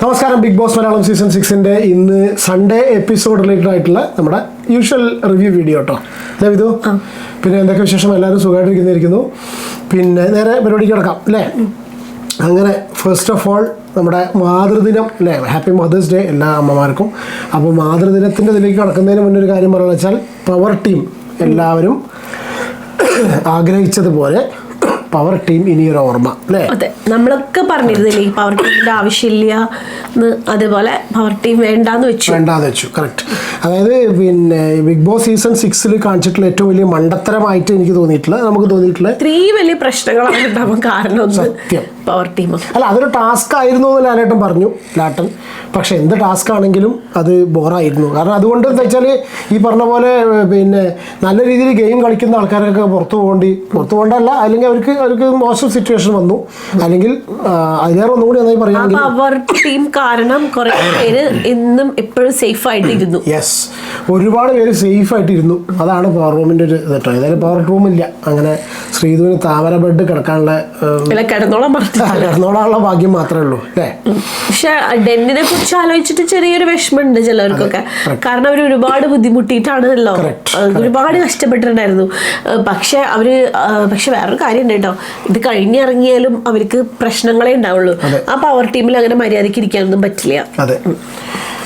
നമസ്കാരം. Big boss Malayalam season 6 ഇന്ന് Sunday episode related ആയിട്ടുള്ള നമ്മുടെ യൂഷ്വൽ റിവ്യൂ വീഡിയോ കേട്ടോ. അല്ലേ വിധു? പിന്നെ എന്തൊക്കെ വിശേഷം? എല്ലാവരും സുഖമായിട്ടിരിക്കുന്നു. പിന്നെ നേരെ പരിപാടിക്ക് കിടക്കാം അല്ലേ? അങ്ങനെ ഫസ്റ്റ് ഓഫ് ഓൾ നമ്മുടെ മാതൃദിനം അല്ലേ, ഹാപ്പി മദേഴ്സ് ഡേ എല്ലാ അമ്മമാർക്കും. അപ്പോൾ മാതൃദിനത്തിൻ്റെ ഇതിലേക്ക് കടക്കുന്നതിന് മുന്നേ ഒരു കാര്യം പറയുന്നത് വെച്ചാൽ പവർ ടീം എല്ലാവരും ആഗ്രഹിച്ചതുപോലെ പവർ ടീം ഇനിയൊരു ഓർമ്മ അല്ലേ? അതെ, നമ്മളൊക്കെ പറഞ്ഞിരുന്നില്ലേ പവർ ടീമിന്റെ ആവശ്യമില്ല, അതേപോലെ പവർ ടീം വേണ്ടാന്ന് വെച്ചു. കറക്റ്റ്. അതായത് പിന്നെ ബിഗ് ബോസ് സീസൺ 6 കാണിച്ചിട്ടുള്ള ഏറ്റവും വലിയ മണ്ടത്തരമായിട്ട് എനിക്ക് നമുക്ക് തോന്നിയിട്ടുള്ള ഇത്രയും വലിയ പ്രശ്നങ്ങളാണ് ഉണ്ടാവാൻ കാരണം സത്യം പവർ ടീം അല്ല, അതൊരു ടാസ്ക് ആയിരുന്നു എന്ന് ലാലേട്ടൻ പറഞ്ഞു. ലാട്ടൻ പക്ഷെ എന്ത് ടാസ്ക് ആണെങ്കിലും അത് ബോറായിരുന്നു. കാരണം അതുകൊണ്ട് എന്താ വെച്ചാൽ ഈ പറഞ്ഞ പോലെ പിന്നെ നല്ല രീതിയിൽ ഗെയിം കളിക്കുന്ന ആൾക്കാരൊക്കെ പുറത്തു പോകേണ്ടല്ല, അല്ലെങ്കിൽ അവർക്ക് മോശം സിറ്റുവേഷൻ വന്നു, അല്ലെങ്കിൽ അതിലേറെ ഒന്നുകൂടി നന്നായി പറയുകയാണെങ്കിൽ പവർ ടീം കാരണം കുറെ പേര് എന്നും എപ്പോഴും സേഫ് ആയിട്ടിരുന്നു. യെസ്, ഒരുപാട് പേര് സേഫ് ആയിട്ടിരുന്നു. അതാണ് പവർ റൂമിന്റെ ഒരു കേട്ടോ. ഏതായാലും പവർ റൂം ഇല്ല. അങ്ങനെ ശ്രീധുവിന് താമര ബെഡ് കിടക്കാനുള്ള കിടന്നോളാനുള്ള ഭാഗ്യം മാത്രമേ ഉള്ളൂ അല്ലേ? പക്ഷെ ഡെന്നിനെ കുറിച്ച് ആലോചിച്ചിട്ട് ചെറിയൊരു വിഷമമുണ്ട് ചിലവർക്കൊക്കെ. കാരണം അവർ ഒരുപാട് ബുദ്ധിമുട്ടിയിട്ടാണല്ലോ, ഒരുപാട് കഷ്ടപ്പെട്ടിട്ടുണ്ടായിരുന്നു. പക്ഷെ വേറൊരു കാര്യം ഉണ്ട് കേട്ടോ, ഇത് കഴിഞ്ഞിറങ്ങിയാലും അവർക്ക് പ്രശ്നങ്ങളേ ഉണ്ടാവുള്ളൂ. ആ പവർ ടീമിൽ അങ്ങനെ മര്യാദയ്ക്ക് ഇരിക്കാനൊന്നും പറ്റില്ല. അതെ,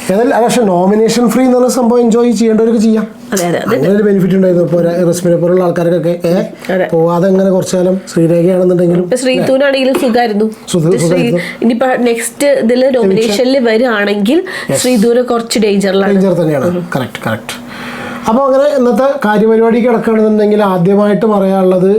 പക്ഷെ നോമിനേഷൻ ഫ്രീ എന്ന് പറഞ്ഞ സംഭവം എൻജോയ് ചെയ്യേണ്ടവർക്ക് ചെയ്യാം. അങ്ങനെ ഒരു ബെനിഫിറ്റ് ഉണ്ടായിരുന്നു. ഇപ്പോൾ റസ്മിനെ പോലുള്ള ആൾക്കാർക്കൊക്കെ പോവാതെ അങ്ങനെ കുറച്ചു കാലം ശ്രീരേഖയാണെന്നുണ്ടെങ്കിലും ശ്രീധുവിനാണെങ്കിലും സുഖമായിരുന്നു. ഇനിയിപ്പോ നെക്സ്റ്റ് ഇതില് നോമിനേഷനിൽ വരികയാണെങ്കിൽ ശ്രീധുവിന് കുറച്ച് ഡേഞ്ചർ തന്നെയാണ്. കറക്റ്റ്. അപ്പോൾ അങ്ങനെ ഇന്നത്തെ കാര്യപരിപാടിക്ക് കിടക്കുകയാണെന്നുണ്ടെങ്കിൽ ആദ്യമായിട്ട് പറയാനുള്ളത്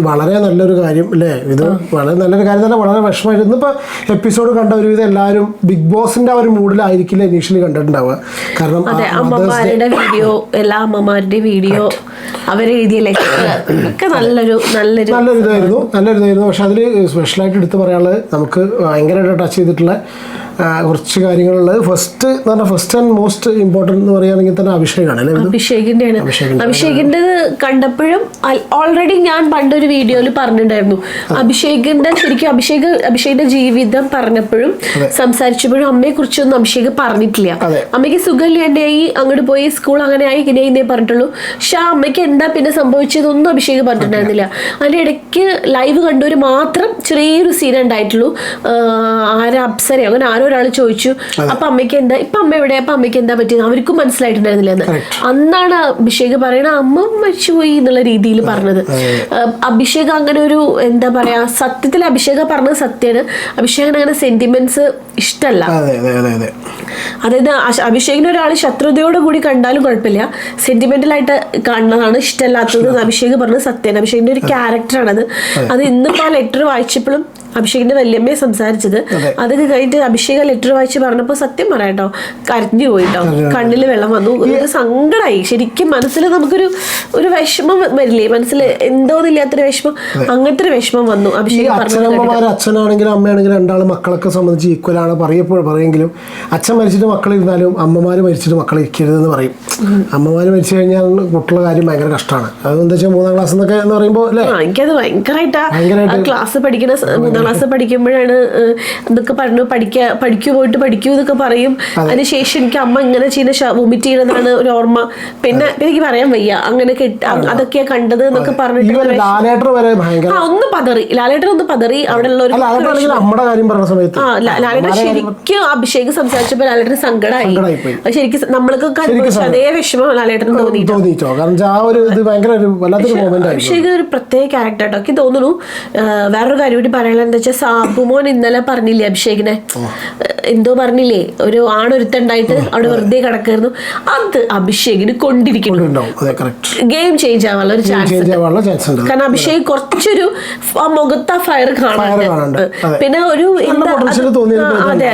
വളരെ നല്ലൊരു കാര്യം അല്ലേ? ഇത് വളരെ നല്ലൊരു കാര്യം തന്നെ. വളരെ വിഷമമായിരുന്നു. ഇപ്പോൾ എപ്പിസോഡ് കണ്ട ഒരുവിധം എല്ലാവരും ബിഗ് ബോസിന്റെ ഒരു മൂഡിലായിരിക്കില്ല ഇനീഷ്യലി കണ്ടിട്ടുണ്ടാവുക. കാരണം അമ്മമാരുടെ വീഡിയോ, എല്ലാ അമ്മമാരുടെ വീഡിയോ അവരെഴുതിയ ലെറ്റർ നല്ലൊരു ഇതായിരുന്നു. പക്ഷെ അതിൽ സ്പെഷ്യലായിട്ട് എടുത്ത് പറയാനുള്ളത് നമുക്ക് ഭയങ്കരമായിട്ട് ടച്ച് ചെയ്തിട്ടുള്ള കുറച്ച് കാര്യങ്ങളുള്ളത്. ഫസ്റ്റ് ആൻഡ് മോസ്റ്റ് ഇമ്പോർട്ടൻറ്റ് എന്ന് പറയുകയാണെങ്കിൽ തന്നെ അഭിഷേകാണ് അല്ലേ? അഭിഷേകിന്റെ കണ്ടപ്പോഴും ഓൾറെഡി ഞാൻ പണ്ടൊരു വീഡിയോയിൽ പറഞ്ഞിട്ടുണ്ടായിരുന്നു, ശരിക്കും അഭിഷേകിന്റെ ജീവിതം പറഞ്ഞപ്പോഴും സംസാരിച്ചപ്പോഴും അമ്മയെ കുറിച്ചൊന്നും അഭിഷേക് പറഞ്ഞിട്ടില്ല. അമ്മയ്ക്ക് സുഖമില്ലാണ്ടായി, അങ്ങോട്ട് പോയി സ്കൂൾ അങ്ങനെ ആയി ഇങ്ങനെയെന്നേ പറഞ്ഞിട്ടുള്ളൂ. പക്ഷെ ആ അമ്മയ്ക്ക് എന്താ പിന്നെ സംഭവിച്ചതൊന്നും അഭിഷേക് പറഞ്ഞിട്ടുണ്ടായിരുന്നില്ല. അതിന്റെ ഇടയ്ക്ക് ലൈവ് കണ്ടവര് മാത്രം ചെറിയൊരു സീൻ ഉണ്ടായിട്ടുള്ളൂ. അപ്സര അങ്ങനെ ആരോ ഒരാൾ ചോദിച്ചു, അപ്പൊ അമ്മയ്ക്ക് എന്താ, ഇപ്പൊ അമ്മ എവിടെ, അപ്പൊ അമ്മയ്ക്ക് എന്താ പറ്റിയത്, അവർക്കും മനസ്സിലായിട്ടുണ്ടായിരുന്നില്ല എന്ന്. അന്നാണ് അഭിഷേക് പറയണ അമ്മ മരിച്ചുപോയി എന്നുള്ള രീതിയിൽ പറഞ്ഞത്. അഭിഷേക് അങ്ങനെ ഒരു എന്താ പറയാ, സത്യത്തിൽ അഭിഷേക് പറഞ്ഞത് സത്യമാണ്. അഭിഷേകിന് അങ്ങനെ സെന്റിമെന്റ്സ് ഇഷ്ടമല്ല. അതായത് അഭിഷേകിന് ഒരാൾ ശത്രുതയോട് കൂടി കണ്ടാലും കുഴപ്പമില്ല, സെന്റിമെന്റലായിട്ട് കാണുന്നതാണ് ഇഷ്ടമല്ലാത്തത്. അഭിഷേക് പറഞ്ഞത് സത്യമാണ്. അഭിഷേകിന്റെ ഒരു ക്യാരക്ടറാണത്. അത് ഇന്നിപ്പോ ആ ലെറ്റർ വായിച്ചപ്പോഴും അഭിഷേകിന്റെ വല്യമ്മയെ സംസാരിച്ചത്, അതൊക്കെ കഴിഞ്ഞിട്ട് അഭിഷേക് ലെറ്റർ വായിച്ച് പറഞ്ഞപ്പോ സത്യം പറയാട്ടോ കരഞ്ഞു പോയിട്ടോ, കണ്ണില് വെള്ളം വന്നു, ഒരു സങ്കടമായി. ശരിക്കും മനസ്സിൽ നമുക്കൊരു വിഷമം വരില്ലേ, മനസ്സിൽ എന്തോന്നില്ലാത്തൊരു വിഷമം, അങ്ങനത്തെ ഒരു വിഷമം വന്നു അഭിഷേക് പറഞ്ഞത്. അച്ഛനാണെങ്കിലും അമ്മയാണെങ്കിലും രണ്ടാളും മക്കളൊക്കെ സംബന്ധിച്ച് ഈക്വലാണ് പറയെങ്കിലും അച്ഛൻ മരിച്ചിട്ട് മക്കളിരുന്നാലും അമ്മമാര് മരിച്ചിട്ട് മക്കളെ ഇരിക്കരുതെന്ന് പറയും. അമ്മമാര് മരിച്ചു കഴിഞ്ഞാൽ കുട്ടികളുടെ കാര്യം ഭയങ്കര കഷ്ടമാണ്. അതെന്താ വെച്ചാൽ 3ാം ക്ലാസ് എന്നൊക്കെ എന്ന് പറയുമ്പോൾ എനിക്കത് ഭയങ്കരമായിട്ട് ക്ലാസ് പഠിക്കുന്ന 3ാം ക്ലാസ് പഠിക്കുമ്പോഴാണ് ഇതൊക്കെ പറഞ്ഞു, പഠിക്കൂ എന്നൊക്കെ പറയും. അതിനുശേഷം എനിക്ക് അമ്മ ഇങ്ങനെ ചെയ്യുന്ന വൊമിറ്റ് ചെയ്യുന്നതാണ് ഒരു ഓർമ്മ. പിന്നെ എനിക്ക് പറയാൻ വയ്യ, അങ്ങനെ അതൊക്കെയാ കണ്ടത് എന്നൊക്കെ പറഞ്ഞിട്ട് ഒന്ന് പതറി, ലാലേട്ടൻ ഒന്ന് പതറി. അവിടെ ഉള്ള ലാലേട്ടൻ ശരിക്കും അഭിഷേക് സംസാരിച്ചപ്പോ ലാലേട്ടന് സങ്കടമായി. ശരിക്കും നമ്മൾക്കൊക്കെ അതേ വിഷമം ലാലേട്ടന് തോന്നിയിട്ടോ. അഭിഷേക് ഒരു പ്രത്യേക ക്യാരക്ടർ ആട്ടോ. എനിക്ക് തോന്നുന്നു വേറൊരു കാര്യം കൂടി പറയാനുള്ള എന്താ വെച്ചാൽ, സാബുമോൻ ഇന്നലെ പറഞ്ഞില്ലേ അഭിഷേകിനെ എന്തോ പറഞ്ഞില്ലേ, ഒരു ആണൊരുത്തുണ്ടായിട്ട് അവിടെ വെറുതെ കിടക്കായിരുന്നു. അത് അഭിഷേകിന് കൊണ്ടിരിക്കുന്നു. ഗെയിം ചേഞ്ച് ആവാനുള്ള ഒരു ചാൻസ്. കാരണം അഭിഷേക് കുറച്ചൊരു മുഖത്ത് ആ ഫയർ കാണാനുണ്ട്. പിന്നെ ഒരു അതെ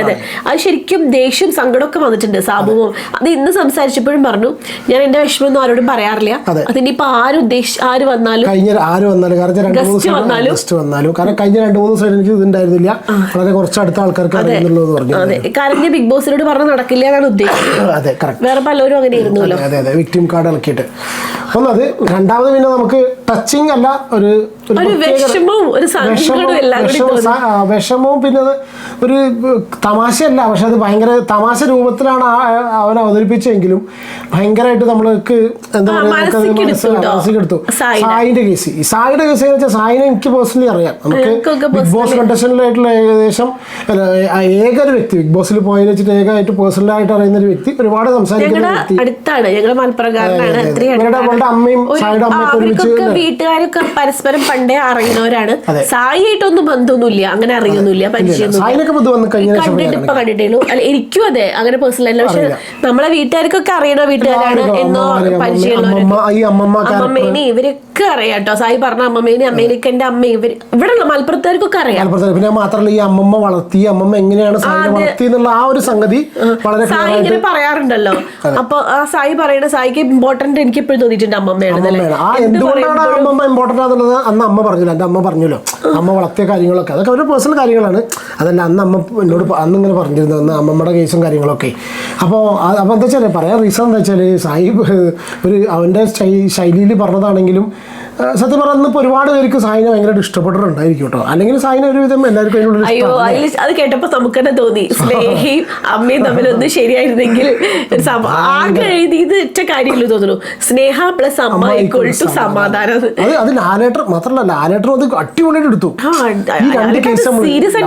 അത് ശരിക്കും ദേഷ്യം സങ്കടമൊക്കെ വന്നിട്ടുണ്ട് സാബുമോൻ. അത് ഇന്ന് സംസാരിച്ചപ്പോഴും പറഞ്ഞു, ഞാൻ എന്റെ വിഷമമൊന്നും ആരോടും പറയാറില്ല. അതിനിപ്പോ ആര് വന്നാലും ഗസ്റ്റ് വന്നാലും കഴിഞ്ഞ 2-3 ദിവസം എനിക്ക് ഇതുണ്ടായിരുന്നില്ല, വളരെ കുറച്ച് അടുത്ത ആൾക്കാർക്ക് അറിയുന്നുള്ളത് പറഞ്ഞു. കാരണം ബിഗ് ബോസിനോട് പറഞ്ഞ് നടക്കില്ല എന്നാണ് ഉദ്ദേശിച്ചത്. വേറെ പലരും അങ്ങനെ ഇരുന്നല്ലോ. വിക്ടിം കാർഡ് ഇളക്കിയിട്ട് ഒന്നത്. രണ്ടാമത് പിന്നെ നമുക്ക് ടച്ചിങ് അല്ല, ഒരു വിഷമവും പിന്നെ ഒരു തമാശയല്ല, പക്ഷെ അത് ഭയങ്കര തമാശ രൂപത്തിലാണ് അവൻ അവതരിപ്പിച്ചെങ്കിലും ഭയങ്കരമായിട്ട് നമ്മൾക്ക് എന്താ പറയുക മനസ്സിലെടുത്തു. സായിയുടെ കേസ് എന്ന് വെച്ചാൽ സായിനെ എനിക്ക് പേഴ്സണലി അറിയാം. നമുക്ക് ബിഗ് ബോസ് കണ്ടസ്റ്റന്റിലായിട്ടുള്ള ഏകദേശം ഏകൊരു വ്യക്തി, ബിഗ് ബോസിൽ പോയതിന് വെച്ചിട്ട് ഏകമായിട്ട് പേഴ്സണലായിട്ട് അറിയുന്ന ഒരു വ്യക്തി, ഒരുപാട് സംസാരിക്കുന്ന വ്യക്തി. അമ്മയും സായിയുടെ അമ്മയൊക്കെ ഒരുമിച്ച് വീട്ടുകാരൊക്കെ പരസ്പരം പണ്ടേ അറിയുന്നവരാണ്. സായിയായിട്ടൊന്നും ബന്ധമൊന്നുമില്ല, അങ്ങനെ അറിയുന്നില്ല, കണ്ടിട്ടുള്ളൂ. അല്ല എനിക്കും അതെ അങ്ങനെ പേഴ്സണൽ അല്ല, പക്ഷെ നമ്മളെ വീട്ടുകാർക്കൊക്കെ അറിയണ വീട്ടുകാരാണ് എന്നോ പരിചയമുള്ളവര്. അമ്മമ്മേനെ ഇവരൊക്കെ അറിയാം കേട്ടോ. സായി പറഞ്ഞ അമ്മമ്മേനെ, അമ്മേനൊക്കെ എന്റെ അമ്മ, ഇവിടെയുള്ള മലപ്പുറത്തുകാർക്കൊക്കെ അറിയാം. പിന്നെ മാത്രമല്ല ഈ അമ്മമ്മ വളർത്തി, അമ്മമ്മ എങ്ങനെയാണ് സായി വളർത്തി എന്നുള്ള ആ ഒരു സംഗതി വളരെ സായി ഇങ്ങനെ പറയാറുണ്ടല്ലോ. അപ്പൊ ആ സായി പറയണ സായിക്ക് ഇമ്പോർട്ടന്റ് എനിക്ക് എപ്പോഴും തോന്നിയിട്ടുണ്ട് അമ്മമ്മയാണ്. എന്തുകൊണ്ടാണ് അമ്മമ്മ ഇമ്പോർട്ടന്റ് ആണെന്നുള്ളത് അന്ന് അമ്മ പറഞ്ഞില്ല, എൻ്റെ അമ്മ പറഞ്ഞല്ലോ. അമ്മ വളർത്തിയ കാര്യങ്ങളൊക്കെ അതൊക്കെ അവരുടെ പേഴ്സണൽ കാര്യങ്ങളാണ്. അതല്ല അന്ന് അമ്മ എന്നോട് അന്നിങ്ങനെ പറഞ്ഞിരുന്നു, അന്ന് അമ്മമ്മയുടെ കേസും കാര്യങ്ങളൊക്കെ. അപ്പോൾ എന്താ വെച്ചാൽ പറയാൻ റീസൺ എന്താ വെച്ചാൽ സായി ഒരു അവൻ്റെ ശൈലിയിൽ പറഞ്ഞതാണെങ്കിലും സത്യം പറഞ്ഞാൽ ഇപ്പോൾ ഒരുപാട് പേർക്ക് സായിനെ ഭയങ്കരമായിട്ട് ഇഷ്ടപ്പെട്ടിട്ടുണ്ടായിരിക്കും കേട്ടോ. അല്ലെങ്കിൽ സായിനെ ഒരുവിധം എല്ലാവർക്കും അതിനുള്ള അയ്യോ അത് കേട്ടപ്പോൾ നമുക്ക് തന്നെ തോന്നി സ്നേഹയും അമ്മയും തമ്മിലൊന്നും ശരിയായിരുന്നെങ്കിൽ ആകെ എഴുതിയത് ഒറ്റ കാര്യമില്ല തോന്നുന്നു. സ്നേഹ പ്ലസ് അമ്മ ഈക്വൽ ടു സമാധാനം. അത് ലാലേട്ടർ മാത്രമല്ല, ലാലേട്ടർ അത് അടിപൊളിയായിട്ട് എടുത്തു. ഈ രണ്ട് കേസ്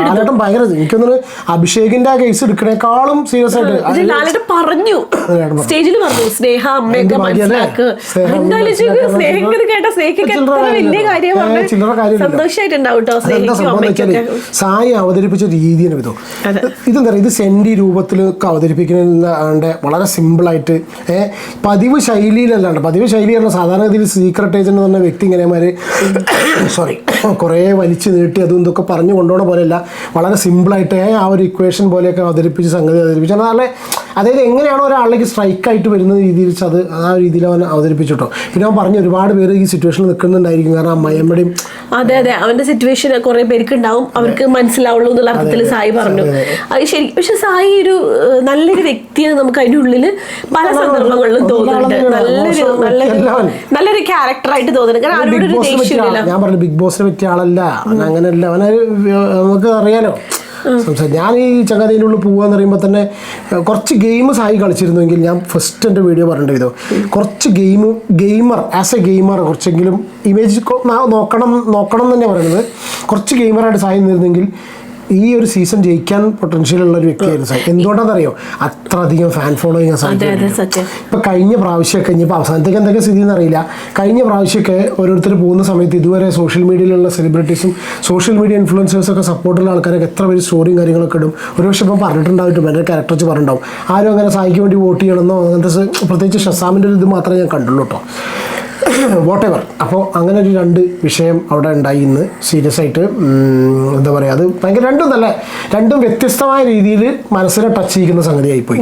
ലാലേട്ടൻ ഭയങ്കര, എനിക്കൊന്നും അഭിഷേകിന്റെ ആ കേസ് എടുക്കണേക്കാളും സീരിയസ് ആയിട്ട് ലാലേട്ടൻ പറഞ്ഞു, സ്റ്റേജിൽ പറഞ്ഞു സ്നേഹ അമ്മയൊക്കെ മനസ്സിലാക്കുക. സ്നേഹിക്കുന്നത് കേട്ട സ്നേഹിക്ക വലിയ കാര്യമാണ്. സന്തോഷമായിട്ടുണ്ടാവും കേട്ടോ. സായി അവതരിപ്പിച്ച രീതിയാണ് ഇതോ. ഇതെന്താ പറയുക, ഇത് സെന്റി രൂപത്തിലൊക്കെ അവതരിപ്പിക്കുന്ന വളരെ സിമ്പിളായിട്ട് പതിവ് ശൈലിയിലല്ലാണ്ട്, പതിവ് ശൈലിയല്ല സാധാരണ രീതിയിൽ സീക്രട്ട് ഏജന്റ് എന്ന വ്യക്തി ഇങ്ങനെമാര് കുറേ വലിച്ചു നീട്ടി അതും ഇതൊക്കെ പറഞ്ഞു കൊണ്ടുപോകണ പോലെയല്ല, വളരെ സിമ്പിളായിട്ട് ആ ഒരു ഇക്വേഷൻ പോലെയൊക്കെ അവതരിപ്പിച്ച് സംഗതി അവതരിപ്പിച്ചു. നല്ല അതായത് എങ്ങനെയാണോ ഒരാളിലേക്ക് സ്ട്രൈക്കായിട്ട് വരുന്ന രീതിയിൽ അത് ആ രീതിയിൽ അവൻ അവതരിപ്പിച്ചു കേട്ടോ. പിന്നെ അവൻ പറഞ്ഞു ഒരുപാട് പേര് ഈ സിറ്റുവേഷനിൽ നിൽക്കുന്നുണ്ടായിരിക്കും, കാരണം അമ്മയമ്മയുടെയും അതെ അവന്റെ സിറ്റുവേഷൻ കുറെ പേർക്ക് ഉണ്ടാവും, അവർക്ക് മനസ്സിലാവുള്ളൂ എന്നുള്ള അർത്ഥത്തിൽ സായി പറഞ്ഞു. അത് ശരി. പക്ഷെ സായി ഒരു നല്ലൊരു വ്യക്തിയാണ്, നമുക്ക് അതിൻ്റെ ഉള്ളില് പല സന്ദർഭങ്ങളിലും തോന്നുന്നുണ്ട്. നല്ലൊരു ക്യാരക്ടറായിട്ട് തോന്നുന്നുണ്ട്. കാരണം ആരോടൊരു ദേഷ്യമില്ല. ഞാൻ പറഞ്ഞു ബിഗ് ബോസിനെ പറ്റിയ ആളല്ല, അങ്ങനെയല്ല, നമുക്ക് അറിയാലോ. ഞാൻ ഈ ചങ്ങാതിൻ്റെ ഉള്ളിൽ പോകാന്ന് പറയുമ്പോൾ തന്നെ കുറച്ച് ഗെയിം സായി കളിച്ചിരുന്നുവെങ്കിൽ ഞാൻ ഫസ്റ്റ് എൻ്റെ വീഡിയോ പറഞ്ഞിട്ട് ചെയ്തോ, കുറച്ച് ഗെയിമർ ആസ് എ ഗെയിമർ കുറച്ചെങ്കിലും ഇമേജ് നോക്കണം തന്നെ പറയുന്നത്. കുറച്ച് ഗെയിമറായിട്ട് സായി നിന്നിരുന്നെങ്കിൽ ഈ ഒരു സീസൺ ജയിക്കാൻ പൊട്ടൻഷ്യൽ ഉള്ള ഒരു വ്യക്തിയായിരുന്നു സായി. എന്തുകൊണ്ടാണെന്നറിയോ, അത്രയധികം ഫാൻ ഫോളോയിങ് സാധിക്കും. ഇപ്പം കഴിഞ്ഞ പ്രാവശ്യമൊക്കെ, ഇനിയിപ്പോൾ അവസാനത്തേക്ക് എന്തൊക്കെ സ്ഥിതി എന്നറിയില്ല, കഴിഞ്ഞ പ്രാവശ്യമൊക്കെ ഓരോരുത്തർ പോകുന്ന സമയത്ത് ഇതുവരെ സോഷ്യൽ മീഡിയയിലുള്ള സെലിബ്രിറ്റീസും സോഷ്യൽ മീഡിയ ഇൻഫ്ലുവൻസേഴ്സൊക്കെ സപ്പോർട്ടുള്ള ആൾക്കാരൊക്കെ എത്ര പേര് സ്റ്റോറിയും കാര്യങ്ങളൊക്കെ ഇടും. ഒരുപക്ഷെ ഇപ്പം പറഞ്ഞിട്ടുണ്ടാവും, എൻ്റെ ക്യാരക്ടർ വെച്ച് പറഞ്ഞിട്ടുണ്ടാവും, ആരും അങ്ങനെ സായിക്ക് വേണ്ടി വോട്ട് ചെയ്യണമെന്നോ അങ്ങനത്തെ പ്രത്യേകിച്ച് ഷസാമിൻ്റെ ഒരു ഇത് മാത്രമേ ഞാൻ കണ്ടുള്ളൂ കേട്ടോ. വോട്ടെവർ. അപ്പോൾ അങ്ങനെ ഒരു രണ്ട് വിഷയം അവിടെ ഉണ്ടായി ഇന്ന് സീരിയസ് ആയിട്ട്. എന്താ പറയുക, അത് ഭയങ്കര രണ്ടും വ്യത്യസ്തമായ രീതിയിൽ മനസ്സിനെ ടച്ച് ചെയ്യുന്ന സംഗതിയായിപ്പോയി.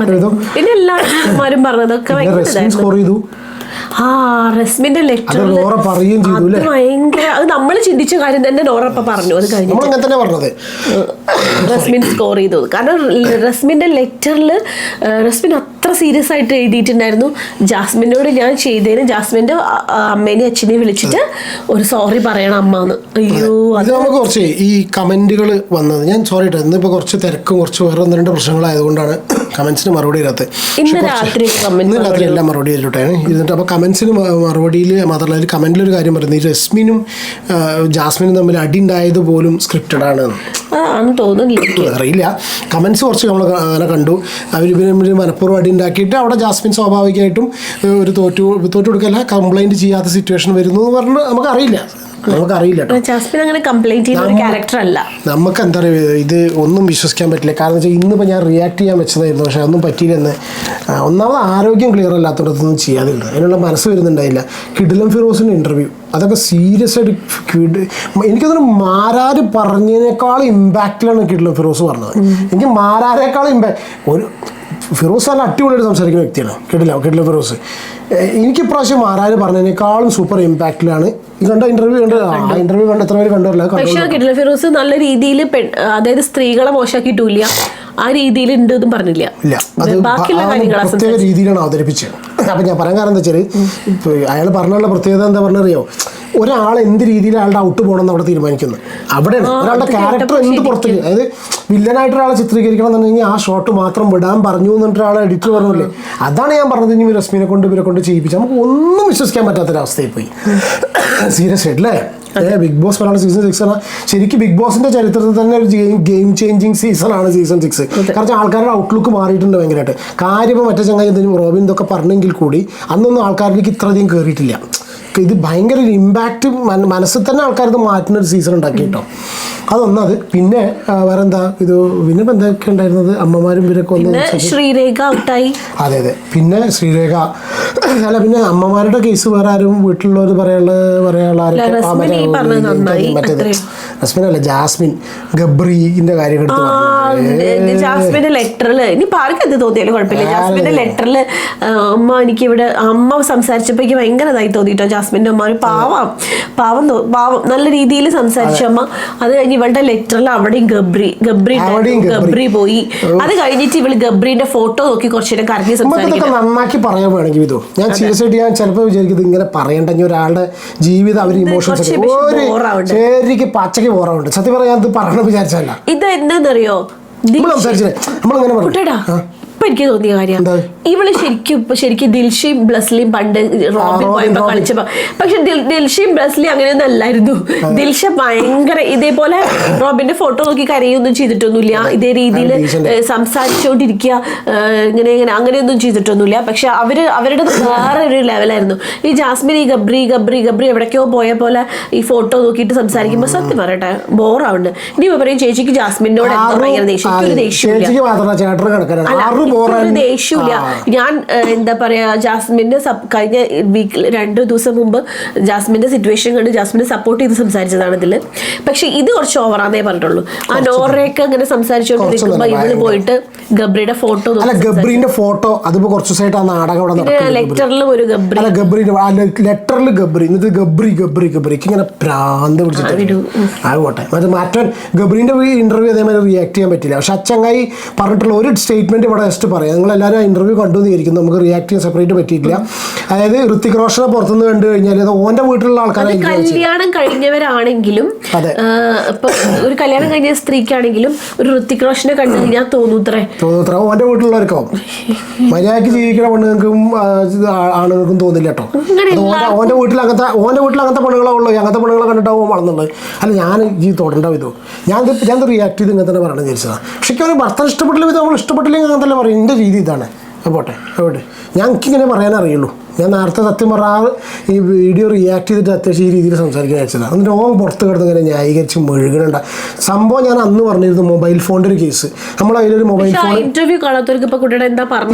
പിന്നെ എല്ലാവരും പറഞ്ഞതൊക്കെ സ്കോർ ചെയ്തു. റസ്മിന്റെ ലെറ്റർ ഭയങ്കര, അത് നമ്മൾ ചിന്തിച്ച കാര്യം തന്നെ നോറ ഇപ്പൊ പറഞ്ഞു. അത് കഴിഞ്ഞിട്ട് റസ്മിൻ സ്കോർ ചെയ്തു. കാരണം റസ്മിന്റെ ലെറ്ററിൽ റസ്മിൻ അത്ര സീരിയസ് ആയിട്ട് എഴുതിയിട്ടുണ്ടായിരുന്നു, ജാസ്മിനോട് ഞാൻ ചെയ്തതിന് ജാസ്മിന്റെ അമ്മേനെയും അച്ഛനെയും വിളിച്ചിട്ട് ഒരു സോറി പറയണം അമ്മ എന്ന്. അയ്യോ അത് നമുക്ക് കുറച്ച് ഈ കമന്റുകൾ വന്നത്, ഞാൻ സോറി കേട്ടോ, ഇന്നിപ്പോൾ കുറച്ച് തിരക്കും കുറച്ച് വേറെ ഒന്ന് രണ്ട് പ്രശ്നങ്ങളായതുകൊണ്ടാണ് കമന്റ്സിന് മറുപടി ഇല്ലാത്ത. ഇന്ന് രാത്രി എല്ലാം മറുപടി ചെയ്തിട്ടാണ് ഇരുന്നിട്ട്. അപ്പോൾ കമന്റ്സിന് മറുപടിയിൽ മാത്രമല്ല, അതിൽ കമന്റിലൊരു കാര്യം പറയുന്നത്, ഈ റസ്മിനും ജാസ്മിനും തമ്മിൽ അടി ഉണ്ടായത് പോലും സ്ക്രിപ്റ്റഡ് ആണ് തോന്നുന്നില്ല, അറിയില്ല. കമന്റ്സ് കുറച്ച് നമ്മൾ അങ്ങനെ കണ്ടു. അവർ മനഃപൂർവ്വം അടി ഉണ്ടാക്കിയിട്ട് അവിടെ ജാസ്മിൻ സ്വാഭാവികമായിട്ടും ഒരു തോറ്റു കൊടുക്കല്ല, കംപ്ലൈൻറ്റ് ചെയ്യാത്ത സിറ്റുവേഷൻ വരുന്നു എന്ന് പറഞ്ഞ് നമുക്കറിയില്ല. ജാസ്മിൻ അങ്ങനെ കംപ്ലൈന്റ് ചെയ്യുന്ന ഒരു ക്യാരക്ടർ അല്ല. നമുക്ക് എന്താ പറയുക, ഇത് ഒന്നും വിശ്വസിക്കാൻ പറ്റില്ല. കാരണം വെച്ചാൽ ഇന്നിപ്പോൾ ഞാൻ റിയാക്ട് ചെയ്യാൻ വെച്ചതായിരുന്നു, പക്ഷേ അതൊന്നും പറ്റിയില്ലെന്ന്. ഒന്നാമത് ആരോഗ്യം ക്ലിയർ അല്ലാത്തടത്തൊന്നും ചെയ്യാതില്ല, അതിനുള്ള മനസ്സ് വരുന്നുണ്ടായില്ല. കിടിലം ഫിറോസിൻ്റെ ഇൻ്റർവ്യൂ അതൊക്കെ സീരിയസ് ആയിട്ട് എനിക്കതൊരു മാരാര് പറഞ്ഞതിനേക്കാൾ ഇമ്പാക്റ്റിലാണ് കിടിലം ഫിറോസ് പറഞ്ഞത്. എനിക്ക് മാരാരേക്കാൾ ഒരു ഫിറോസ് നല്ല അടിപൊളിയായിട്ട് സംസാരിക്കുന്ന വ്യക്തിയാണ് കിടിലം ഫിറോസ്. എനിക്ക് ഇപ്രാവശ്യം മാരാര് പറഞ്ഞതിനേക്കാളും സൂപ്പർ ഇമ്പാക്റ്റിലാണ് ഈ കണ്ട ഇന്റർവ്യൂ കണ്ട് എത്ര പേര് കണ്ടു. പക്ഷേ കിടിലം ഫിറോസ് നല്ല രീതിയിൽ അതായത് സ്ത്രീകളെ മോശമാക്കിയിട്ടില്ല, ആ രീതിയിൽ ഉണ്ട് എന്നും പറഞ്ഞില്ല. ബാക്കിയുള്ള കാര്യങ്ങളാണ് രീതിയിലാണ് അവതരിപ്പിച്ചത്. അപ്പം ഞാൻ പറയാൻ കാരണം എന്താ വെച്ചാൽ അയാൾ പറഞ്ഞുള്ള പ്രത്യേകത എന്താ പറഞ്ഞറിയോ, ഒരാൾ എന്ത് രീതിയിൽ അയാളുടെ ഔട്ട് പോകണമെന്ന് അവിടെ തീരുമാനിക്കുന്നത് അവിടെയാണ്. ഒരാളുടെ ക്യാരക്ടർ എന്ത് പുറത്തേക്ക്, അതായത് വില്ലനായിട്ട് ഒരാളെ ചിത്രീകരിക്കണം എന്നുണ്ടെങ്കിൽ ആ ഷോട്ട് മാത്രം വിടാൻ പറഞ്ഞു എന്നിട്ട് ഒരാളെ എഡിറ്റർ പറഞ്ഞില്ലേ, അതാണ് ഞാൻ പറഞ്ഞത്. ഇനി രശ്മിനെ കൊണ്ട് ഇവരെ കൊണ്ട് ചെയ്യിപ്പിച്ചു നമുക്ക് ഒന്നും വിശ്വസിക്കാൻ പറ്റാത്തൊരവസ്ഥയിൽ പോയി. സീരിയസ് ആയിട്ടല്ലേ ബിഗ് ബോസ് മലയാളം സീസൺ 6 ആണ് ശരിക്കും ബിഗ് ബോസിന്റെ ചരിത്രത്തിൽ തന്നെ ഒരു ഗെയിം ചേഞ്ചിങ് സീസണാണ് സീസൺ 6. കാരണം ആൾക്കാരുടെ ഔട്ട്ലുക്ക് മാറിയിട്ടുണ്ട് ഭയങ്കരമായിട്ട്. കാര്യം മറ്റേ ചങ്ങായി എന്തെങ്കിലും റോബിൻ ഇതൊക്കെ പറഞ്ഞെങ്കിൽ കൂടി അന്നൊന്നും ആൾക്കാരിലേക്ക് ഇത്രയധികം കയറിയിട്ടില്ല. ഇത് ഭയങ്കര ഒരു ഇമ്പാക്റ്റ് മനസ്സിൽ തന്നെ ആൾക്കാരത് മാറ്റുന്ന ഒരു സീസൺ ഉണ്ടാക്കി കേട്ടോ. അതൊന്നത്. പിന്നെ വേറെന്താ ഇത് പിന്നെ എന്തൊക്കെ ഉണ്ടായിരുന്നത്, അമ്മമാരും ഇവരൊക്കെ ഒന്ന് ശ്രീരേഖ ഔട്ടായി. അതെ അതെ, പിന്നെ ശ്രീരേഖ അല്ല, പിന്നെ അമ്മമാരുടെ കേസ് വേറെ ആരും വീട്ടിലുള്ളവർ പറയാനുള്ള മറ്റേത് റസ്മിൻ അല്ല ജാസ്മിൻ ഗബ്രീന്റെ കാര്യം എടുത്ത് ജാസ്മിന്റെ ലെറ്ററിൽ ഇനി പാർക്ക് എന്ത് തോന്നിയാലും കുഴപ്പമില്ല. ജാസ്മിന്റെ ലെറ്ററിൽ അമ്മ എനിക്ക് ഇവിടെ അമ്മ സംസാരിച്ചപ്പോ എനിക്ക് ഭയങ്കര ഇതായി തോന്നിട്ടോ. ജാസ്മിന്റെ അമ്മ ഒരു പാവം നല്ല രീതിയിൽ സംസാരിച്ച അമ്മ. അത് കഴിഞ്ഞ് ഇവളുടെ ലെറ്ററിൽ അവിടെയും ഗബ്രി പോയി. അത് കഴിഞ്ഞിട്ട് ഇവള് ഗബ്രീന്റെ ഫോട്ടോ നോക്കി കുറച്ചു നേരം കറങ്ങി സംസാരിക്കും. നന്നാക്കി പറയാൻ വേണമെങ്കിൽ ഇതോ ഞാൻ സീരിയസ് ആയിട്ട് ഞാൻ ചിലപ്പോൾ വിചാരിക്കുന്നത് ഇങ്ങനെ പറയണ്ടെങ്കിൽ ഒരാളുടെ ജീവിതം അവർ ഇമോഷൻസ് ശരിക്കും പച്ചക്ക് പോറാവുണ്ട്. സത്യം പറയാൻ ഇത് പറയണം വിചാരിച്ചല്ല. ഇത് എന്താന്നറിയോ സംസാരിച്ചില്ലേ നമ്മളിങ്ങനെ പറഞ്ഞു. ഇപ്പൊ എനിക്ക് തോന്നിയ കാര്യം ഇവള് ശരിക്കും ദിൽഷയും ബ്ലസ്ലിയും പണ്ട് റോബിൻ പോയപ്പോ കളിച്ചപ്പോ, പക്ഷെ ദിൽഷയും ബ്ലസ്ലി അങ്ങനെയൊന്നും അല്ലായിരുന്നു. ദിൽഷ ഭയങ്കര ഇതേപോലെ റോബിന്റെ ഫോട്ടോ നോക്കി കരയൊന്നും ചെയ്തിട്ടൊന്നുമില്ല. ഇതേ രീതിയിൽ സംസാരിച്ചോണ്ടിരിക്കുക ഇങ്ങനെ അങ്ങനെയൊന്നും ചെയ്തിട്ടൊന്നുമില്ല. പക്ഷെ അവരുടെ വേറെ ഒരു ലെവലായിരുന്നു. ഈ ജാസ്മിൻ ഈ ഗബ്രി എവിടേക്കോ പോയ പോലെ ഈ ഫോട്ടോ നോക്കിയിട്ട് സംസാരിക്കുമ്പോ സത്യം പറയട്ടെ ബോറാവുണ്ട്. ഇനി പറയും ചേച്ചിക്ക് ജാസ്മിനോട് എന്തോ ഭയങ്കര ദേഷ്യമില്ല. ഞാൻ എന്താ പറയാ ജാസ്മിന്റെ കഴിഞ്ഞ വീക്കിൽ 2 ദിവസം മുമ്പ് ജാസ്മിന്റെ സിറ്റുവേഷൻ കണ്ട് ജാസ്മിനെ സപ്പോർട്ട് ചെയ്ത് സംസാരിച്ചതാണ് ഇതില്. പക്ഷെ ഇത് കുറച്ച് ഓവറാന്നേ പറഞ്ഞിട്ടുള്ളൂ. ആ നോറയൊക്കെ അങ്ങനെ സംസാരിച്ചോണ്ടിരിക്കുമ്പോ ഇവള് പോയിട്ട് ഗബ്രിയുടെ ഫോട്ടോ ഗബ്രീന്റെ ഫോട്ടോ അതിപ്പോ കുറച്ച് ദിവസമായിട്ട് ആ നാടകം ലെറ്ററിലും ഒരു ലെറ്ററിൽ ഗബ്രി എന്നിട്ട് ഗബ്രിക്ക് ഇങ്ങനെ ഭ്രാന്ത് പിടിച്ചിട്ട് ആകോട്ടെ. മറ്റേ ഗബ്രീന്റെ ഇന്റർവ്യൂ അതേമാതിരി റിയാക്ട് ചെയ്യാൻ പറ്റില്ല. പക്ഷെ അച്ചങ്ങായി പറഞ്ഞിട്ടുള്ള ഒരു സ്റ്റേറ്റ്മെന്റ് ഇവിടെ ജസ്റ്റ് പറയാം. നിങ്ങളെല്ലാവരും ആ ഇന്റർവ്യൂ കണ്ടു എന്നിരിക്കുന്നു, നമുക്ക് റിയാക്ട് ചെയ്യാൻ സെപ്പറേറ്റ് പറ്റിയിട്ടില്ല. അതായത് ഋത്തിക് റോഷനെ പുറത്തുനിന്ന് കണ്ടു കഴിഞ്ഞാൽ അത് ഓന്റെ വീട്ടിലുള്ള ആൾക്കാരെ കല്യാണം കഴിഞ്ഞവരാണെങ്കിലും ഇപ്പൊ ഒരു കല്യാണം കഴിഞ്ഞ സ്ത്രീക്കാണെങ്കിലും ഒരു ഋത്തിക് റോഷനെ കണ്ടു കഴിഞ്ഞാൽ തോന്നൂത്രേ ഓന്റെ വീട്ടിലുള്ളവർക്കോ മര്യാദക്ക് ജീവിക്കുന്ന പെണ്ണുങ്ങൾക്കും ആണുങ്ങൾക്കും തോന്നില്ല കേട്ടോ. ഓന്റെ വീട്ടിൽ അങ്ങനത്തെ പെണ്ണുങ്ങളെ ഉള്ളൂ, അങ്ങനത്തെ പെണ്ണുങ്ങളെ കണ്ടിട്ടാവും വളർന്നുള്ളത്. അല്ല ഞാൻ ഈ തൊടേണ്ട വിധം ഞാൻ റിയാക്ട് ചെയ്ത് ഇങ്ങനെ തന്നെ പറയണം വിചാരിച്ചതാണ്. പക്ഷേ ഒരു ഭർത്താവ് ഇഷ്ടപ്പെട്ടില്ല വിധം നമ്മൾ ഇഷ്ടപ്പെട്ടില്ലെങ്കിൽ അങ്ങനെ തന്നെ പറയും. എൻ്റെ രീതി ഇതാണ്. പോട്ടെ ഞങ്ങൾക്കിങ്ങനെ പറയാൻ അറിയുള്ളൂ. ഞാൻ നേരത്തെ സത്യം പറഞ്ഞാൽ ഈ വീഡിയോ റിയാക്ട് ചെയ്തിട്ട് അത്യാവശ്യം ഈ രീതിയിൽ സംസാരിക്കാൻ അയച്ചതാണ്. എന്നിട്ട് ഓൻ പുറത്ത് കിടന്ന് ഇങ്ങനെ ന്യായീകരിച്ച് മെഴുകണുണ്ട സംഭവം. ഞാൻ അന്ന് പറഞ്ഞിരുന്നു മൊബൈൽ ഫോണിൻ്റെ ഒരു കേസ്. നമ്മൾ അതിലൊരു മൊബൈൽ ഫോൺ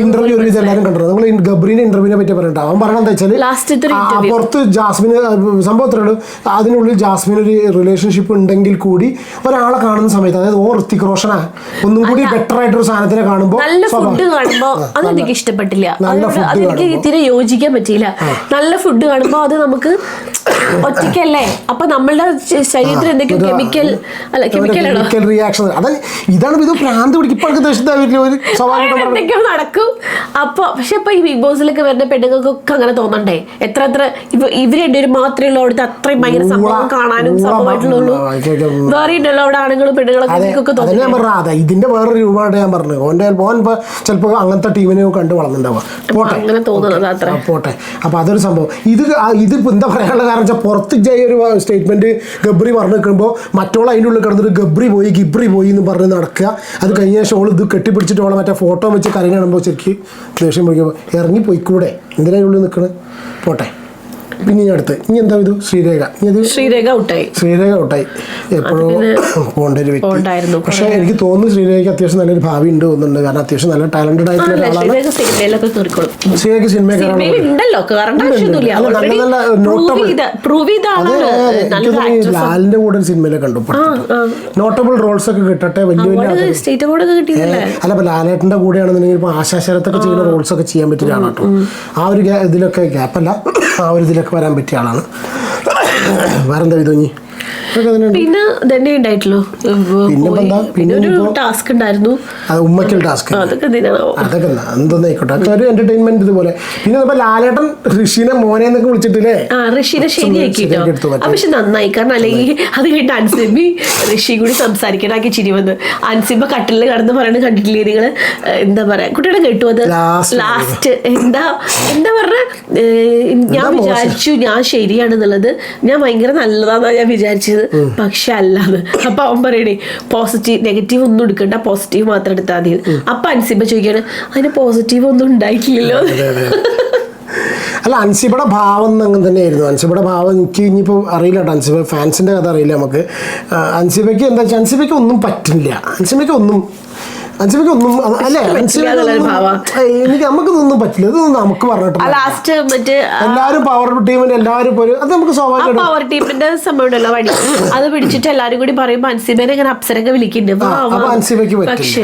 ഇന്റർവ്യൂ ഒരു ഇത് എല്ലാവരും കണ്ടു. നമ്മൾ ഗബ്രീൻ്റെ ഇന്റർവ്യൂവിനെ പറ്റി പറഞ്ഞിട്ട് അവൻ പറഞ്ഞത് എന്താ വെച്ചാൽ പുറത്ത് ജാസ്മിന് സംഭവത്തിലുള്ളൂ. അതിനുള്ളിൽ ജാസ്മിന് ഒരു റിലേഷൻഷിപ്പ് ഉണ്ടെങ്കിൽ കൂടി ഒരാളെ കാണുന്ന സമയത്ത്, അതായത് ഓ ഋത്തിക് റോഷനാ ഒന്നും കൂടി ബെറ്റർ ആയിട്ടൊരു സാധനത്തിനെ കാണുമ്പോൾ അതെനിക്ക് ഇഷ്ടപ്പെട്ടില്ല. അതെനിക്ക് യോജിക്കാൻ പറ്റിയില്ല. നല്ല ഫുഡ് കാണുമ്പോൾ അത് നമുക്ക് ഒറ്റയ്ക്കല്ലേ, അപ്പൊ നമ്മളുടെ ശരീരത്തിൽ എന്തൊക്കെയോ കെമിക്കൽ റിയാക്ഷൻ ഇതാണ് ഇത് ഭ്രാന്ത് പിടിക്കും എന്തൊക്കെയോ നടക്കും. അപ്പൊ പക്ഷെ ഇപ്പൊ ഈ ബിഗ് ബോസിലൊക്കെ വരുന്ന പെണ്ണുങ്ങൾക്കൊക്കെ അങ്ങനെ തോന്നണ്ടേ? എത്ര ഇപ്പൊ ഇവര് രണ്ടുപേരും മാത്രമേ ഉള്ളൂ അവിടുത്തെ അത്രയും ഭയങ്കര സംഭവം കാണാനും സംഭവമായിട്ടുള്ളൂ. വേറെ ഉണ്ടല്ലോ അവിടെ ആണുങ്ങളും പെണ്ണുങ്ങളൊക്കെ തോന്നുന്നു. ഇതിന്റെ വേറൊരു രൂപമായിട്ട് ഞാൻ പറഞ്ഞു. ഓൻ ചിലപ്പോ അങ്ങനത്തെ ടീമിനെ കണ്ട് വളർന്നുണ്ടാവാം. പോട്ടെ അങ്ങനെ തോന്നുന്നത് അത്ര പോട്ടെ. അപ്പൊ അതൊരു സംഭവം. ഇത് എന്താ പറയാനുള്ള കാരണം വെച്ചാൽ പുറത്ത് ഒരു സ്റ്റേറ്റ്മെന്റ് ഗബ്രി പറഞ്ഞു നിൽക്കുമ്പോൾ മറ്റോളം അതിൻ്റെ ഉള്ളിൽ കിടന്നിട്ട് ഗബ്രി പോയി എന്ന് പറഞ്ഞ് നടക്കുക. അത് കഴിഞ്ഞ ശേഷം ഓൾ ഇത് കെട്ടിപ്പിടിച്ചിട്ട് ഓളെ മറ്റേ ഫോട്ടോ വെച്ച് കരഞ്ഞ് കാണുമ്പോൾ ശരിക്കും ദേഷ്യം പിടിക്കുമ്പോൾ ഇറങ്ങി പോയിക്കൂടെ, എന്തിനാ ഉള്ളിൽ നിൽക്കണത്? പോട്ടെ. പിന്നെ അടുത്ത് ഇനി എന്താ ഇത് ശ്രീരേഖ ഔട്ടായി എപ്പോഴും പോകേണ്ട ഒരു വ്യക്തി. പക്ഷെ എനിക്ക് തോന്നുന്നു ശ്രീരേഖയ്ക്ക് അത്യാവശ്യം നല്ലൊരു ഭാവി ഉണ്ട് തോന്നുന്നുണ്ട്. കാരണം അത്യാവശ്യം നല്ല ടാലന്റഡ് ആയിട്ടുള്ള ഒരാളാണ് ശ്രീരേഖ. സിനിമ ലാലിന്റെ കൂടെ ഒരു സിനിമയിലെ കണ്ടു. നോട്ടബിൾ റോൾസ് ഒക്കെ കിട്ടട്ടെ, വലിയ അല്ല ലാലേട്ടന്റെ കൂടെയാണെന്നുണ്ടെങ്കിൽ ഇപ്പൊ ആശാശരത്തൊക്കെ ചെയ്യുന്ന റോൾസ് ഒക്കെ ചെയ്യാൻ പറ്റിയ ആളാണ് കേട്ടോ. ആ ഒരു ഇതിലൊക്കെ ഗ്യാപ്പല്ല, ആ ഒരു ഇതിലൊക്കെ വരാൻ പറ്റിയ ആളാണ്. വേറെന്താ ഇതോഞ്ഞി പിന്നെ തന്നെ ഉണ്ടായിട്ടുള്ളൂ. പിന്നെ ഒരു ടാസ്ക് ഉണ്ടായിരുന്നു, ഉമ്മക്കൽ ടാസ്ക്. അതൊക്കെ അതൊക്കെ എന്തൊന്നായിക്കോട്ടെ, അതൊക്കെ ഒരു എന്റർടൈൻമെന്റ് ഇതുപോലെ. പിന്നെ നമ്മൾ ലാലേട്ടൻ ഋഷിനെ മോനെ എന്നൊക്കെ വിളിച്ചിട്ടില്ലേ? ഋഷിനെ ശരിയാക്കിട്ടോ. പക്ഷെ നന്നായി, കാരണം അല്ലെങ്കിൽ അത് കഴിഞ്ഞിട്ട് അൻസിബി ഋഷി കൂടി സംസാരിക്കണാക്കി ചിരി വന്ന്. അൻസിബ കട്ടിലിൽ കടന്ന് പറയണത് കണ്ടിട്ടില്ലേ നിങ്ങള്? എന്താ പറയാ, കുട്ടിയുടെ കേട്ടു അത് ലാസ്റ്റ് എന്താ പറഞ്ഞ, ഞാൻ വിചാരിച്ചു ഞാൻ ശരിയാണെന്നുള്ളത്, ഞാൻ ഭയങ്കര നല്ലതാന്നാ ഞാൻ വിചാരിച്ചത്, പക്ഷെ അല്ലാന്ന്. അപ്പൊ അവൻ പറയണേ പോസിറ്റീവ് നെഗറ്റീവ് ഒന്നും എടുക്കണ്ട, പോസിറ്റീവ് മാത്രം എടുത്താൽ മതി. അപ്പൊ അൻസിബ ചോദിക്കാണ് അതിന് പോസിറ്റീവ് ഒന്നും ഉണ്ടായിട്ടില്ലല്ലോ. അല്ല, അൻസിബയുടെ ഭാവം അങ്ങനെ തന്നെയായിരുന്നു. അൻസിബയുടെ ഭാവം എനിക്ക് ഇനിയിപ്പോൾ അറിയില്ല കേട്ടോ, അൻസിബ ഫാൻസിൻ്റെ കഥ അറിയില്ല നമുക്ക്. അൻസിബയ്ക്ക് എന്താ വെച്ചാൽ അൻസിബയ്ക്ക് ഒന്നും പറ്റില്ല, അൻസിബയ്ക്ക് ഒന്നും അല്ലേ, എനിക്ക് നമുക്കൊന്നും പറ്റില്ല. ഇതൊന്നും നമുക്ക് പറഞ്ഞിട്ടില്ല. എല്ലാവരും പവർ ടീമിന്റെ എല്ലാവരും പോലും അത് നമുക്ക് സ്വാഭാവികം. പവർ ടീമിന്റെ സംഭവം ഉണ്ടല്ലോ, വടി അത് പിടിച്ചിട്ട് എല്ലാരും കൂടി പറയുമ്പോ അൻസിബനെ ഇങ്ങനെ അപ്സരൊക്കെ വിളിക്കുന്നുണ്ട്. അൻസിബയ്ക്ക് പറ്റില്ല.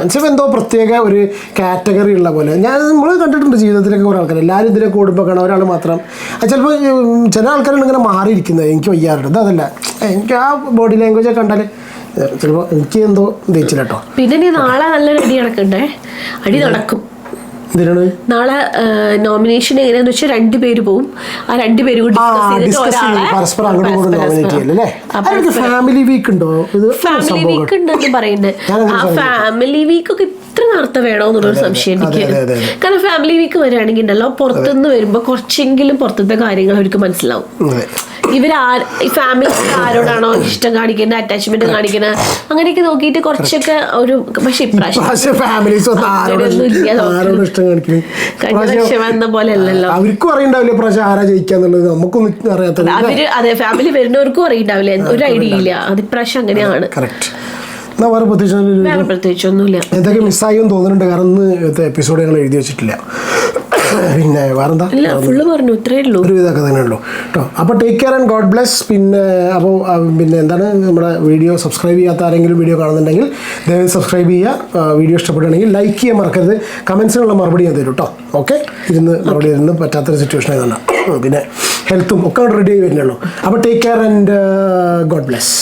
അൻസിബ എന്തോ പ്രത്യേക ഒരു കാറ്റഗറി ഉള്ള പോലെ നമ്മൾ കണ്ടിട്ടുണ്ട് ജീവിതത്തിലൊക്കെ കുറെ ആൾക്കാർ. എല്ലാവരും ഇതിലൊക്കെ ഓടുമ്പോൾ കാണാം, ഒരാൾ മാത്രം. ചിലപ്പോൾ ചില ആൾക്കാരാണ് ഇങ്ങനെ മാറിയിരിക്കുന്നത്. എനിക്ക് വയ്യാറുണ്ട്, അതല്ല എനിക്ക് ആ ബോഡി ലാംഗ്വേജ് ഒക്കെ കണ്ടാൽ ചിലപ്പോ എനിക്ക് എന്തോ ദഹിച്ചില്ല കേട്ടോ. പിന്നെ നീ നാളെ നല്ലൊരു അടി നടക്കണ്ടേ? അടി നടക്കും നാളെ. നോമിനേഷൻ എങ്ങനെയാന്ന് വെച്ചാൽ 2 പേര് പോവും. ആ 2 പേര് കൂടി പരസ്പരം അങ്ങോട്ടും ഇങ്ങോട്ടും നോമിനേറ്റ് ചെയ്യല്ലേ. ഫാമിലി വീക്ക് ഉണ്ടോ? ഫാമിലി വീക്ക് ഉണ്ടെന്ന് പറയുന്നത്. ആ ഫാമിലി വീക്ക് ഒക്കെ ഇത്ര നേരത്തെ വേണോ എന്നുള്ളൊരു സംശയം എനിക്ക്. കാരണം ഫാമിലി വീക്ക് വരികയാണെങ്കിൽ ഉണ്ടല്ലോ, പുറത്തുനിന്ന് വരുമ്പോ കുറച്ചെങ്കിലും പുറത്തത്തെ കാര്യങ്ങൾ അവർക്ക് മനസ്സിലാവും. ഫാമിലി ആരോടാണോ ഇഷ്ടം കാണിക്കുന്നത്, അറ്റാച്ച്മെന്റ് കാണിക്കുന്നത്, അങ്ങനെയൊക്കെ നോക്കിയിട്ട് കുറച്ചൊക്കെ ഒരു. പക്ഷെ ഇപ്രാവശ്യം വന്ന പോലെ അല്ലല്ലോ. അവർക്കും അറിയണ്ടാവില്ല ഇപ്രാവശ്യം ആരാ ജയിക്കാന്നുള്ളത്, നമുക്കൊന്നും അറിയാത്ത. അതെ, ഫാമിലി വരുന്നവർക്കും അറിയണ്ടാവില്ല, ഒരു ഐഡിയ ഇല്ല. അത് ഇപ്രാവശ്യം അങ്ങനെയാണ്. പ്രത്യേകിച്ചൊന്നുമില്ല. എന്തൊക്കെ മിസ്സായി തോന്നുന്നുണ്ട്, കാരണം ഇന്ന് എപ്പിസോഡ് ഞങ്ങൾ എഴുതി വെച്ചിട്ടില്ല. പിന്നെ വേറെന്താ, ഫുള്ള് പറഞ്ഞു, ഇത്രയേ ഉള്ളൂ, ഒരു ഇതൊക്കെ തന്നെ ഉള്ളൂ കേട്ടോ. അപ്പോൾ take care and God bless. പിന്നെ അപ്പോൾ പിന്നെ എന്താണ്, നമ്മുടെ വീഡിയോ സബ്സ്ക്രൈബ് ചെയ്യാത്ത ആരെങ്കിലും വീഡിയോ കാണുന്നുണ്ടെങ്കിൽ ദയവായി സബ്സ്ക്രൈബ് ചെയ്യുക. വീഡിയോ ഇഷ്ടപ്പെടുകയാണെങ്കിൽ ലൈക്ക് ചെയ്യാൻ മറക്കരുത്. കമൻസിനുള്ള മറുപടി ഞാൻ തരും കേട്ടോ. ഓക്കെ, മറുപടി ഇരുന്ന് പറ്റാത്തൊരു സിറ്റുവേഷൻ ആയതാണ്. പിന്നെ ഹെൽത്തും ഒക്കെ റെഡി ആയി വരുന്നുള്ളൂ. അപ്പോൾ take care and God bless.